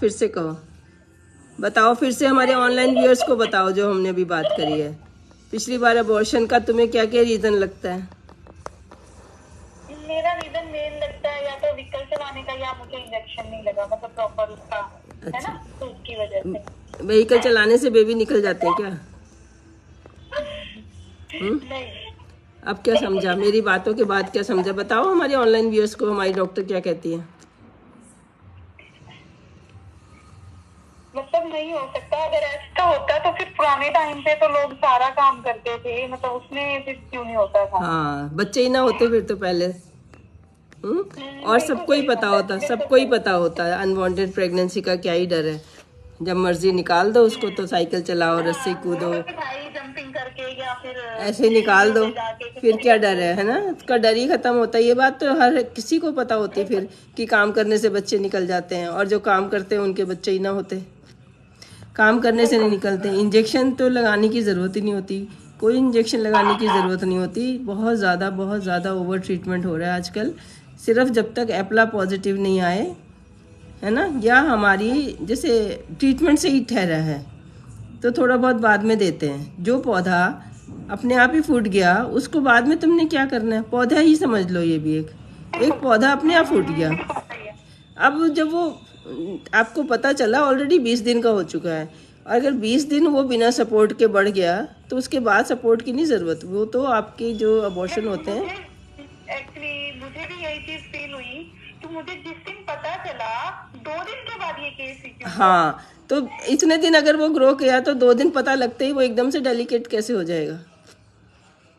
फिर से कहो, बताओ फिर से हमारे ऑनलाइन व्यूअर्स को बताओ जो हमने अभी बात करी है। पिछली बार अबॉर्शन का तुम्हें क्या क्या रीजन लगता है? मेरा रीजन मेन लगता है या तो व्हीकल चलाने का या मुझे इंजेक्शन नहीं लगा, मतलब प्रॉपर उसका है अच्छा, ना, तो उसकी वजह से। व्हीकल चलाने से बेबी निकल जाते हैं क्या? नहीं, अब क्या समझा मेरी बातों के बाद? क्या समझा बताओ हमारे ऑनलाइन व्यूअर्स को, हमारी डॉक्टर क्या कहती है? मतलब नहीं हो सकता। अगर ऐसा होता तो फिर पुराने टाइम पे तो लोग सारा काम करते थे, मतलब उसमें फिर क्यों नहीं होता था। हाँ, बच्चे ही ना होते फिर तो पहले। और बिल्कुल सबको ही सही पता बात होता, है, बिल्कुल सबको ही सही। पता होता है अनवांटेड प्रेगनेंसी का क्या ही डर है। जब मर्जी निकाल दो उसको, तो साइकिल चलाओ, रस्सी कूदो, वो तो भाई जंपिंग करके या फिर ऐसे ही निकाल सीढ़ियों दो। पे जाके कुछ फिर भी क्या कर डर दो। है ना? उसका डर ही खत्म होता है। ये बात तो हर किसी को पता होती है फिर, कि काम करने से बच्चे निकल जाते हैं, और जो काम करते हैं उनके बच्चे ही ना होते। काम करने से नहीं बिल्कुल। निकलते। इंजेक्शन तो लगाने की ज़रूरत ही नहीं होती, कोई इंजेक्शन लगाने की ज़रूरत नहीं होती। बहुत ज़्यादा ओवर ट्रीटमेंट हो रहा है आजकल। सिर्फ जब तक एप्ला पॉजिटिव नहीं आए, है ना, या हमारी जैसे ट्रीटमेंट से ही ठहरा है, तो थोड़ा बहुत बाद में देते हैं। जो पौधा अपने आप ही फूट गया उसको बाद में तुमने क्या करना है? पौधा ही समझ लो, ये भी एक एक पौधा अपने आप फूट गया। बिल्कुल सही है। अब जब वो आपको पता चला ऑलरेडी 20 दिन का हो चुका है, और अगर 20 दिन वो बिना सपोर्ट के बढ़ गया, तो उसके बाद सपोर्ट की नहीं ज़रूरत। वो तो आपके जो अबॉर्शन होते हैं। एक्चुअली मुझे भी यही चीज फील हुई कि मुझे जिस दिन पता चला 2 दिन के बाद ये केस क्यों हुआ। हाँ, तो इतने दिन अगर वो ग्रो किया, तो 2 दिन पता लगते ही वो एकदम से डेलिकेट कैसे हो जाएगा?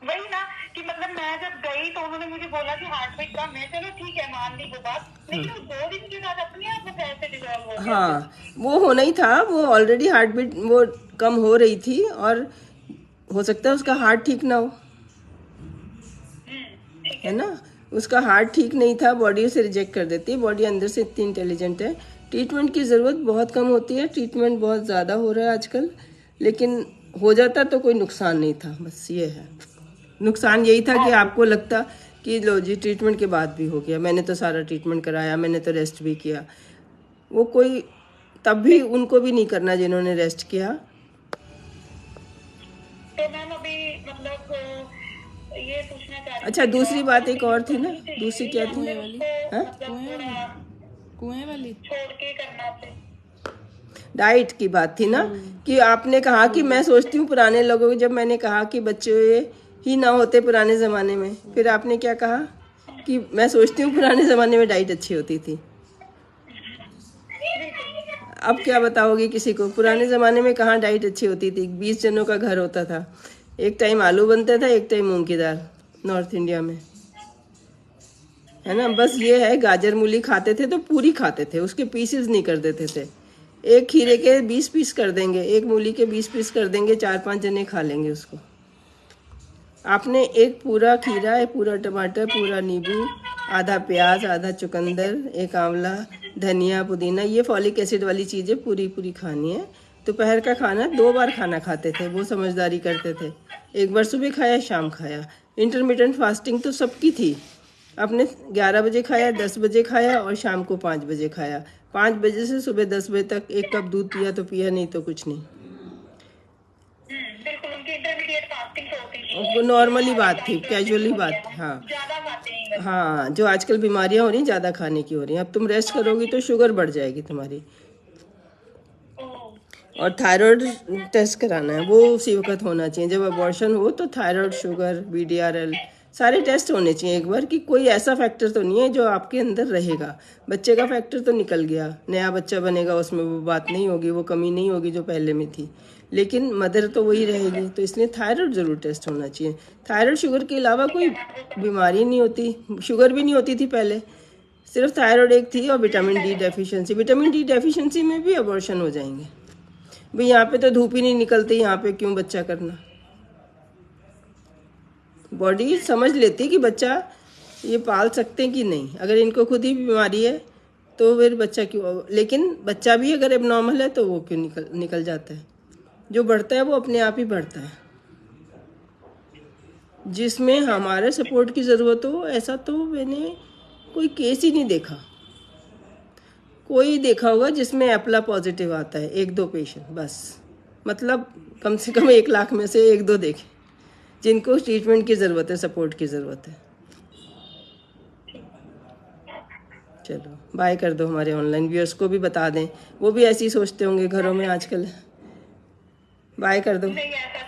वही ना, कि मतलब मैं जब गई तो उन्होंने मुझे बोला कि हार्ट बीट कम है, चलो ठीक है मान ली वो बात, लेकिन वो 2 दिन के बाद अपने आप वो कैसे डिजॉल्व हो गया फिर। हाँ, वो होना ही था। वो ऑलरेडी हार्ट बीट वो कम हो रही थी, और हो सकता है उसका हार्ट ठीक ना हो, ठीक है है। ना। उसका हार्ट ठीक नहीं था, बॉडी उसे रिजेक्ट कर देती है। बॉडी अंदर से इतनी इंटेलिजेंट है। ट्रीटमेंट की ज़रूरत बहुत कम होती है, ट्रीटमेंट बहुत ज़्यादा हो रहा है आजकल। लेकिन हो जाता तो कोई नुकसान नहीं था, बस ये है। नुकसान यही था कि आपको लगता कि लो जी, ट्रीटमेंट के बाद भी हो गया, मैंने तो सारा ट्रीटमेंट कराया, मैंने तो रेस्ट भी किया। वो कोई तब भी उनको भी नहीं करना जिन्होंने रेस्ट किया। तो मैम अभी मतलब ये पूछना चाह रही अच्छा, थी दूसरी डॉक्टर बात से एक यूज और थी ना, करनी दूसरी चाहिए क्या या थी? फिर उसको हाँ, मतलब थोड़ा कुएं वाली छोड़ के करना चाहिए। डाइट की बात थी ना, कि आपने कहा कि मैं सोचती हूँ पुराने लोगों को, जब मैंने कहा कि बच्चे ही ना होते पुराने ज़माने में, फिर आपने क्या कहा कि मैं सोचती हूँ पुराने ज़माने में डाइट अच्छी होती थी। अब क्या बताओगे किसी को? पुराने ज़माने में कहाँ डाइट अच्छी होती थी? 20 जनों का घर होता था, एक टाइम आलू बनता था, एक टाइम मूंग की दाल, नॉर्थ इंडिया में, है ना। बस ये है, गाजर मूली खाते थे तो पूरी खाते थे, उसके पीसेस नहीं कर देते थे। एक खीरे के 20 पीस कर देंगे, एक मूली के 20 पीस कर देंगे, 4-5 जने खा लेंगे उसको। आपने एक पूरा खीरा, एक पूरा टमाटर, पूरा नींबू, आधा प्याज, आधा चुकंदर, एक आंवला, धनिया, पुदीना, ये फॉलिक एसिड वाली चीज़ें पूरी पूरी खानी है। दोपहर का खाना 2 बार खाना खाते थे, वो समझदारी करते थे। एक बार सुबह खाया, शाम खाया। इंटरमीडियंट फास्टिंग तो सबकी थी। आपने 11 बजे खाया, 10 बजे खाया, और शाम को 5 बजे खाया। 5 बजे से सुबह 10 बजे तक 1 कप दूध पिया तो पिया, नहीं तो कुछ नहीं। बिल्कुल, उनकी इंटरमीडिएट फास्टिंग तो होती थी वो कि नॉर्मली हमारे बात थी, टाइम पे वैसे नहीं कैजुअली होती बात है, थी। हम हाँ, ज्यादा खाते हैं इवन। हाँ, जो आजकल बीमारियां हो रही, ज़्यादा खाने की हो रही हैं। अब तुम रेस्ट करोगी तो शुगर बढ़ जाएगी तुम्हारी। और थायराइड टेस्ट कराना है, वो उसी वक्त होना चाहिए जब अबॉर्शन हो। तो थायराइड, शुगर, VDRL, सारे टेस्ट होने चाहिए एक बार, कि कोई ऐसा फैक्टर तो नहीं है जो आपके अंदर रहेगा। बच्चे का फैक्टर तो निकल गया, नया बच्चा बनेगा, उसमें वो बात नहीं होगी, वो कमी नहीं होगी जो पहले में थी, लेकिन मदर तो वही रहेगी। तो इसलिए थायराइड ज़रूर टेस्ट होना चाहिए। थायराइड शुगर के अलावा कोई बीमारी नहीं होती, शुगर भी नहीं होती थी पहले, सिर्फ थायराइड एक थी, और vitamin D deficiency. Vitamin D deficiency में भी अबॉर्शन हो जाएंगे। भाई यहाँ पे तो धूप ही नहीं निकलती, यहाँ पे क्यों बच्चा करना? बॉडी समझ लेती कि बच्चा ये पाल सकते हैं कि नहीं। अगर इनको खुद ही बीमारी है तो फिर बच्चा क्यों? लेकिन बच्चा भी अगर एबनॉर्मल है तो वो क्यों निकल जाता है? जो बढ़ता है वो अपने आप ही बढ़ता है। जिसमें हमारे सपोर्ट की ज़रूरत हो, ऐसा तो मैंने कोई केस ही नहीं देखा। कोई देखा होगा जिसमें एप्ला पॉजिटिव आता है, 1-2 पेशेंट बस, मतलब कम से कम 1 लाख में से 1-2 देखें जिनको ट्रीटमेंट की ज़रूरत है, सपोर्ट की ज़रूरत है। चलो बाय कर दो, हमारे ऑनलाइन व्यूअर्स को भी बता दें, वो भी ऐसे ही सोचते होंगे घरों में आजकल। बाय कर दो। नहीं ऐसा